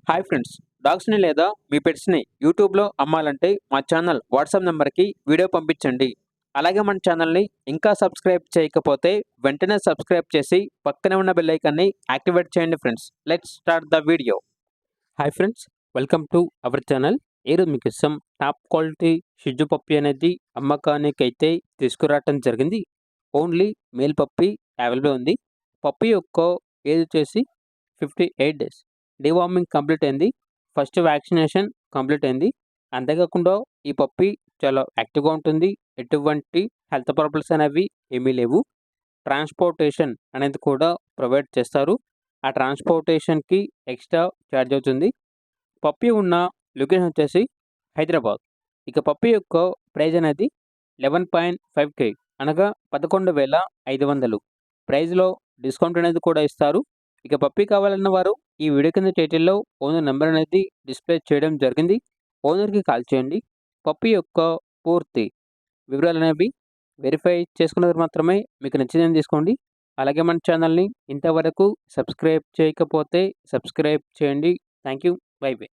Hi friends, డాగ్స్‌ని లేదా మీ పెట్స్‌ని యూట్యూబ్‌లో అమ్మాలంటే మా ఛానల్ వాట్సాప్ నంబర్‌కి వీడియో పంపించండి. అలాగే మన ఛానల్‌ని ఇంకా సబ్స్క్రైబ్ చేయకపోతే వెంటనే సబ్స్క్రైబ్ చేసి పక్కనే ఉన్న బెల్ ఐకాన్‌ని యాక్టివేట్ చేయండి friends. Let's start the video. Hi friends, welcome to our channel. ఈరోజు మీకోసం టాప్ క్వాలిటీ షిట్జు పప్పీ అనేది అమ్మకానికైతే తీసుకురావటం జరిగింది. ఓన్లీ మేల్ పప్పీ అవైలబుల్ ఉంది. పప్పీ యొక్క ఏజ్ వచ్చేసి 58 డేస్. డీవార్మింగ్ కంప్లీట్ అయింది. ఫస్ట్ వ్యాక్సినేషన్ కంప్లీట్ అయింది. అంతేకాకుండా ఈ పప్పీ చాలా యాక్టివ్‌గా ఉంటుంది. ఎటువంటి హెల్త్ ప్రాబ్లమ్స్ అనేవి ఏమీ లేవు. ట్రాన్స్‌పోర్టేషన్ అనేది కూడా ప్రొవైడ్ చేస్తారు. ఆ ట్రాన్స్‌పోర్టేషన్‌కి ఎక్స్‌ట్రా చార్జ్ అవుతుంది. పప్పీ ఉన్న లొకేషన్ వచ్చేసి హైదరాబాద్. ఇక పప్పీ యొక్క ప్రైజ్ అనేది 11.5K అనగా 11,500. ప్రైజ్‌లో డిస్కౌంట్ అనేది కూడా ఇస్తారు. ఇక పప్పీ కావాలన్న వారు ఈ వీడియో కింద టైటిల్‌లో ఓనర్ నెంబర్ అనేది డిస్ప్లే చేయడం జరిగింది. ఓనర్‌కి కాల్ చేయండి. పప్పీ యొక్క పూర్తి వివరాలనేవి వెరిఫై చేసుకున్న తర్వాత మాత్రమే మీకు నచ్చిందని తీసుకోండి. అలాగే మన ఛానల్‌ని ఇంతవరకు సబ్స్క్రైబ్ చేయకపోతే సబ్స్క్రైబ్ చేయండి. Thank you. By by.